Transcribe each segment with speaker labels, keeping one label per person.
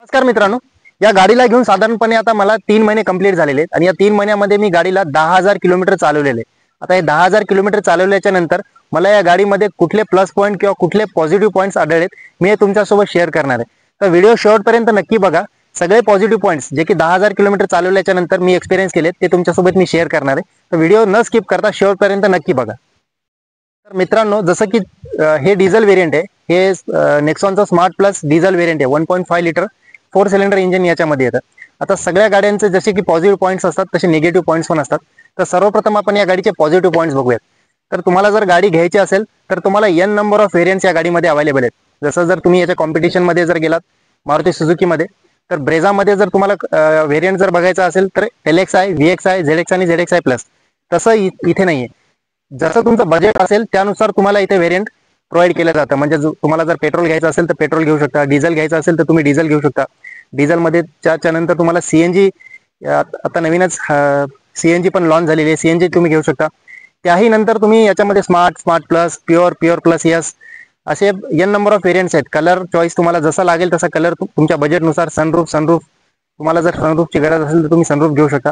Speaker 1: नमस्कार मित्रांनो, या गाडीला घेऊन साधारणपणे आता मला 3 महिने कंप्लीट झालेले आहेत आणि या 3 महिन्यामध्ये मी गाडीला 10,000 किलोमीटर चालवलेले. आता हे 10,000 किलोमीटर चालवल्याच्या नंतर मला या गाडीमध्ये कुठले प्लस पॉईंट किंवा कुठले पॉझिटिव्ह पॉईंट्स आढळलेत मी हे तुमच्यासोबत शेअर करणार आहे. तर व्हिडिओ शेवटपर्यंत नक्की बघा. सगळे पॉझिटिव्ह पॉईंट्स जे की 10,000 किलोमीटर चालवल्याच्या नंतर मी एक्सपिरियन्स केलेत ते तुमच्यासोबत मी शेअर करणार आहे. तर व्हिडिओ न स्किप करता शेवटपर्यंत नक्की बघा. तर मित्रांनो, जसं की हे डिझेल व्हेरियंट आहे. हे नेक्सॉनचं स्मार्ट प्लस डिझेल व्हेरियंट आहे. 1.5 लिटर 4 सिलेंडर इंजिन याच्यामध्ये येतं. आता सगळ्या गाड्यांचे जसे की पॉझिटिव्ह पॉईंट्स असतात तसे निगेटिव्ह पॉईंट्स पण असतात. तर सर्वप्रथम आपण या गाडीचे पॉझिटिव्ह पॉईंट्स बघूयात. तर तुम्हाला जर गाडी घ्यायची असेल तर तुम्हाला एन नंबर ऑफ व्हेरियंट्स या गाडीमध्ये अवेलेबल आहेत. जसं जर तुम्ही याच्या कॉम्पिटिशनमध्ये जर गेलात मारुती सुझुकीमध्ये, तर ब्रेझामध्ये जर तुम्हाला व्हेरियंट जर बघायचा असेल तर LXi, VXi, ZX आणि ZXi प्लस. तसं इथे नाहीये. जसं तुमचं बजेट असेल त्यानुसार तुम्हाला इथे व्हेरियंट प्रोव्हाइड केलं जातं. म्हणजे तुम्हाला जर पेट्रोल घ्यायचं असेल तर पेट्रोल घेऊ शकता, डिझेल घ्यायचं असेल तर तुम्ही डिझेल घेऊ शकता. डिझेलमध्ये त्याच्यानंतर तुम्हाला CNG, आता नवीनच CNG पण लॉन्च झालेली आहे, CNG तुम्ही घेऊ शकता. त्याही नंतर तुम्ही याच्यामध्ये smart plus, pure plus yes असे एन नंबर ऑफ व्हेरियंट्स आहेत. कलर चॉईस तुम्हाला जसा लागेल तसा कलर तुमच्या बजेटनुसार. सनरूफ तुम्हाला जर सनरूफची गरज असेल तर तुम्ही सनरूफ घेऊ शकता.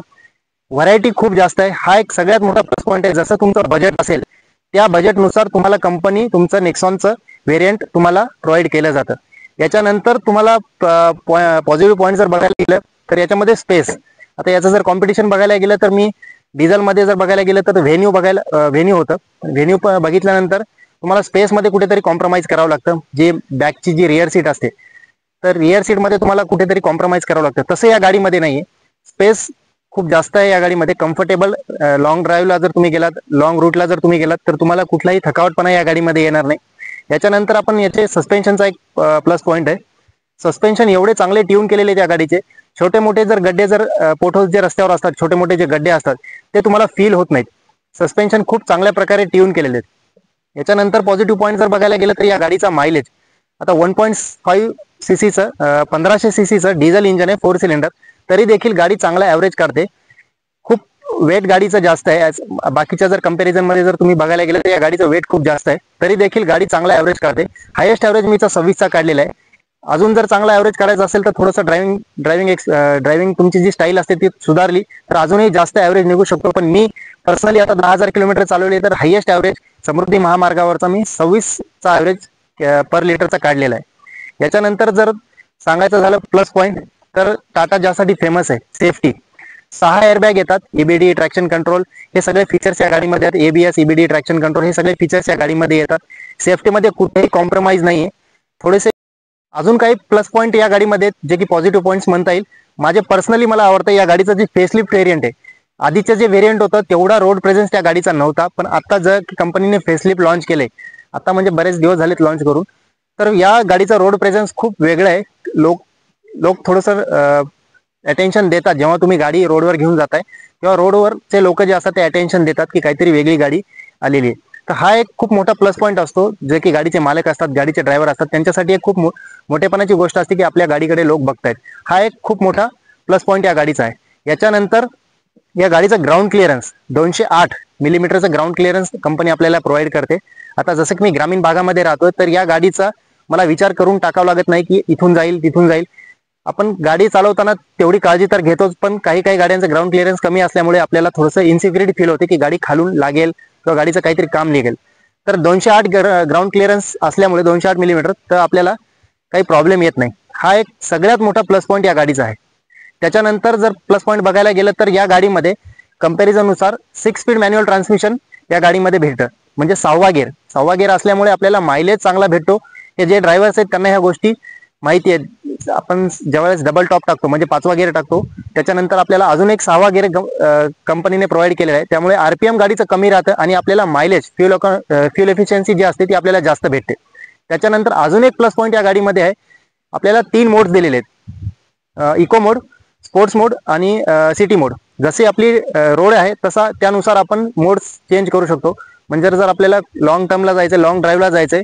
Speaker 1: व्हरायटी खूप जास्त आहे. हा एक सगळ्यात मोठा प्लस पॉईंट आहे. जसं तुमचं बजेट असेल त्या बजेटनुसार तुम्हाला कंपनी तुमचं नेक्सॉनचं व्हेरियंट तुम्हाला प्रोव्हाइड केलं जातं. याच्यानंतर तुम्हाला पॉझिटिव्ह पॉईंट जर बघायला गेलं तर याच्यामध्ये स्पेस. आता याचं जर कॉम्पिटिशन बघायला गेलं तर मी डिझेलमध्ये जर बघायला गेलं तर व्हेन्यू होतं. व्हेन्यू बघितल्यानंतर तुम्हाला स्पेसमध्ये कुठेतरी कॉम्प्रोमाइज करावं लागतं. जे बॅकची जी रिअर सीट असते तर रिअर सीटमध्ये तुम्हाला कुठेतरी कॉम्प्रोमाइज करावं लागतं. तसं या गाडीमध्ये नाहीये. स्पेस खूप जास्त आहे या गाडीमध्ये. कम्फर्टेबल लॉंग ड्राईव्हला जर तुम्ही गेलात, लॉंग रूटला जर तुम्ही गेलात तर तुम्हाला कुठलाही थकावटपणा या गाडीमध्ये येणार नाही. याच्यानंतर आपण याचे सस्पेन्शनचा एक प्लस पॉईंट आहे. सस्पेन्शन एवढे चांगले ट्यून केलेले आहेत या गाडीचे. छोटे मोठे जर गड्डे, जर पोटहोल्स जे रस्त्यावर असतात, छोटे मोठे जे गड्डे असतात ते तुम्हाला फील होत नाहीत. सस्पेन्शन खूप चांगल्या प्रकारे ट्यून केलेले आहेत. याच्यानंतर पॉझिटिव्ह पॉईंट जर बघायला गेलं तर या गाडीचा मायलेज आता 1.5 सीसीचं 1500 सीसीचं डिझेल इंजन आहे, 4 सिलेंडर. तरी देखील गाडी चांगला ॲव्हरेज काढते. खूप वेट गाडीचं जास्त आहे. बाकीच्या जर कंपॅरिझन मध्ये जर तुम्ही बघायला गेलं तर या गाडीचं वेट खूप जास्त आहे. तरी देखील गाडी चांगला ॲव्हरेज काढते. हायेस्ट ॲव्हरेज मीचा 26चा काढलेला आहे. अजून जर चांगला ॲव्हरेज काढायचा असेल तर थोडंसं ड्रायव्हिंग तुमची जी स्टाईल असते ती सुधारली तर अजूनही जास्त ॲव्हरेज निघू शकतो. पण मी पर्सनली आता 10,000 किलोमीटर चालवले तर हायेस्ट ॲव्हरेज समृद्धी महामार्गावरचा मी 26चा ॲव्हरेज पर लिटरचा काढलेला आहे. याच्यानंतर जर सांगायचं झालं प्लस पॉईंट तर टाटा ज्यासाठी फेमस आहे सेफ्टी. 6 एअरबॅग येतात, EBD, ट्रॅक्शन कंट्रोल, हे सगळे फीचर्स या गाडीमध्ये आहेत. ABS, EBD, ट्रॅक्शन कंट्रोल हे सगळे फीचर्स या गाडीमध्ये येतात. सेफ्टीमध्ये कुठेही कॉम्प्रोमाइज नाहीये. थोडेसे अजून काही प्लस पॉईंट या गाडीमध्ये जे की पॉझिटिव्ह पॉईंट्स म्हणता येईल. माझे पर्सनली मला आवडतं या गाडीचं जे फेसलिफ्ट व्हेरियंट आहे. आधीचं जे व्हेरियंट होतं तेवढा रोड प्रेझेन्स त्या गाडीचा नव्हता, पण आता जर कंपनीने फेसलिफ्ट लॉन्च केले, आता म्हणजे बरेच दिवस झालेत लॉन्च करून, तर या गाडीचा रोड प्रेझेन्स खूप वेगळा आहे. लोक थोडंसं अटेन्शन देतात. जेव्हा तुम्ही गाडी रोडवर घेऊन जाताय तेव्हा रोडवरचे लोक जे असतात ते अटेन्शन देतात की काहीतरी वेगळी गाडी आलेली आहे. तर हा एक खूप मोठा प्लस पॉईंट असतो. जे की गाडीचे मालक असतात, गाडीचे ड्रायव्हर असतात, त्यांच्यासाठी एक खूप मोठेपणाची गोष्ट असते की आपल्या गाडीकडे लोक बघतायत. हा एक खूप मोठा प्लस पॉईंट या गाडीचा आहे. याच्यानंतर या गाडीचं ग्राउंड क्लिअरन्स 208 मिलीमीटरचं ग्राउंड क्लिअरन्स कंपनी आपल्याला प्रोव्हाइड करते. आता जसं की मी ग्रामीण भागामध्ये राहतोय तर या गाडीचा मला विचार करून टाकावा लागत नाही की इथून जाईल तिथून जाईल. आपण गाडी चालवताना तेवढी काळजी तर घेतोच, पण काही गाड्यांचं ग्राउंड क्लिअरन्स कमी असल्यामुळे आपल्याला थोडंसं इन्सिक्युरिटी फील होते की गाडी खालून लागेल किंवा गाडीचं काहीतरी काम निघेल. तर 208 ग्राउंड क्लिअरन्स असल्यामुळे 208 मिलीमीटर तर आपल्याला काही प्रॉब्लेम येत नाही. हा एक सगळ्यात मोठा प्लस पॉईंट या गाडीचा आहे. त्याच्यानंतर जर प्लस पॉईंट बघायला गेलं तर या गाडीमध्ये कंपॅरिझननुसार 6 स्पीड मॅन्युअल ट्रान्समिशन या गाडीमध्ये भेटतं. म्हणजे 6वा गिअर असल्यामुळे आपल्याला मायलेज चांगला भेटतो. हे जे ड्रायव्हर्स आहेत त्यांना ह्या गोष्टी माहिती आहेत. आपण ज्यावेळेस डबल टॉप टाकतो म्हणजे 5वा गिअर टाकतो त्याच्यानंतर आपल्याला अजून एक 6वा गिअर कंपनीने प्रोव्हाइड केलेला आहे. त्यामुळे RPM गाडीचं कमी राहतं आणि आपल्याला मायलेज फ्युल एफिशियन्सी जी असते ती आपल्याला जास्त भेटते. त्याच्यानंतर अजून एक प्लस पॉईंट या गाडीमध्ये आहे. आपल्याला 3 मोड्स दिलेले आहेत. इको मोड, स्पोर्ट्स मोड आणि सिटी मोड. जशी आपली रोड आहे तसा त्यानुसार आपण मोड्स चेंज करू शकतो. म्हणजे जर आपल्याला लॉंग टर्मला जायचं, लॉंग ड्राईव्हला जायचंय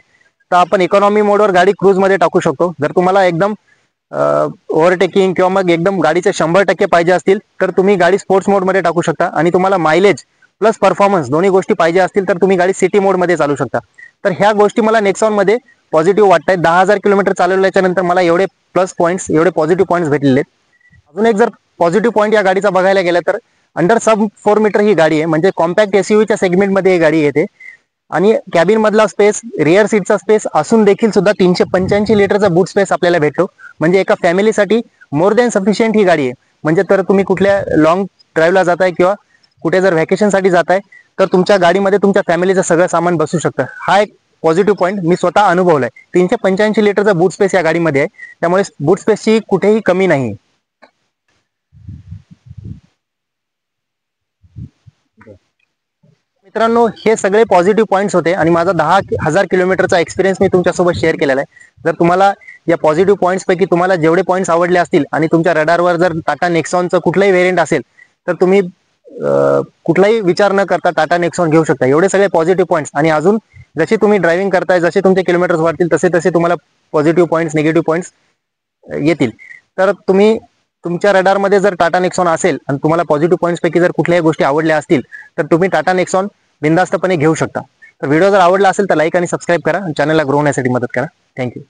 Speaker 1: तर आपण इकॉनॉमी मोडवर गाडी क्रूजमध्ये टाकू शकतो. जर तुम्हाला एकदम ओव्हरटेकिंग किंवा मग एकदम गाडीचे 100% पाहिजे असतील तर तुम्ही गाडी स्पोर्ट्स मोडमध्ये टाकू शकता. आणि तुम्हाला मायलेज प्लस परफॉर्मन्स दोन्ही गोष्टी पाहिजे असतील तर तुम्ही गाडी सिटी मोडमध्ये चालू शकता. तर ह्या गोष्टी मला नेक्सॉनमध्ये पॉझिटिव्ह वाटत आहे. 10,000 किलोमीटर चालवल्याच्या नंतर मला एवढे प्लस पॉईंट्स, एवढे पॉझिटिव्ह पॉईंट्स भेटलेले आहेत. अजून एक जर पॉझिटिव्ह पॉईंट या गाडीचा बघायला गेला तर अंडर सब 4 मीटर ही गाडी आहे, म्हणजे कॉम्पॅक्ट एसयूव्हीच्या सेगमेंटमध्ये ही गाडी येते. आणि कॅबिन मधला स्पेस, रिअर सीटचा स्पेस असून देखील सुद्धा 385 लिटरचा बूट स्पेस आपल्याला भेटतो. म्हणजे एका फॅमिलीसाठी मोर दॅन सफिशियंट ही गाडी आहे. म्हणजे तर तुम्ही कुठल्या लॉंग ड्राईव्हला जाताय किंवा कुठे जर व्हॅकेशनसाठी जाताय तर तुमच्या गाडीमध्ये तुमच्या फॅमिलीचं सगळं सामान बसू शकतं. हा एक पॉझिटिव्ह पॉईंट मी स्वतः अनुभवलाय. 385 लिटरचा बूट स्पेस या गाडीमध्ये आहे, त्यामुळे बूट स्पेसची कुठेही कमी नाही. मित्रांनो, हे सगळे पॉझिटिव्ह पॉईंट्स होते आणि माझा 10,000 किलोमीटरचा एक्सपिरियन्स मी तुमच्यासोबत शेअर केलेला आहे. जर तुम्हाला या पॉझिटिव्ह पॉईंट्स पैकी तुम्हाला जेवढे पॉईंट्स आवडले असतील आणि तुमच्या रडारवर जर टाटा नेक्सॉनचं कुठलाही व्हेरियंट असेल तर तुम्ही कुठलाही विचार न करता टाटा नेक्सॉन घेऊ शकता. एवढे सगळे पॉझिटिव्ह पॉईंट्स आणि अजून जशी तुम्ही ड्रायव्हिंग करताय, जसे तुमचे किलोमीटर्स वाढतील तसे तसे तुम्हाला पॉझिटिव्ह पॉईंट्स, निगेटिव्ह पॉईंट्स येतील. तर तुम्ही तुमच्या रडारमध्ये जर टाटा नेक्सॉन असेल आणि तुम्हाला पॉझिटिव्ह पॉईंट्स पैकी जर कुठल्याही गोष्टी आवडल्या असतील तर तुम्ही टाटा नेक्सॉन बिनधास्तपणे घेऊ शकता. तर व्हिडिओ जर आवडला असेल तर लाईक आणि सबस्क्राईब करा आणि चॅनलला ग्रो होण्यासाठी मदत करा. थँक्यू.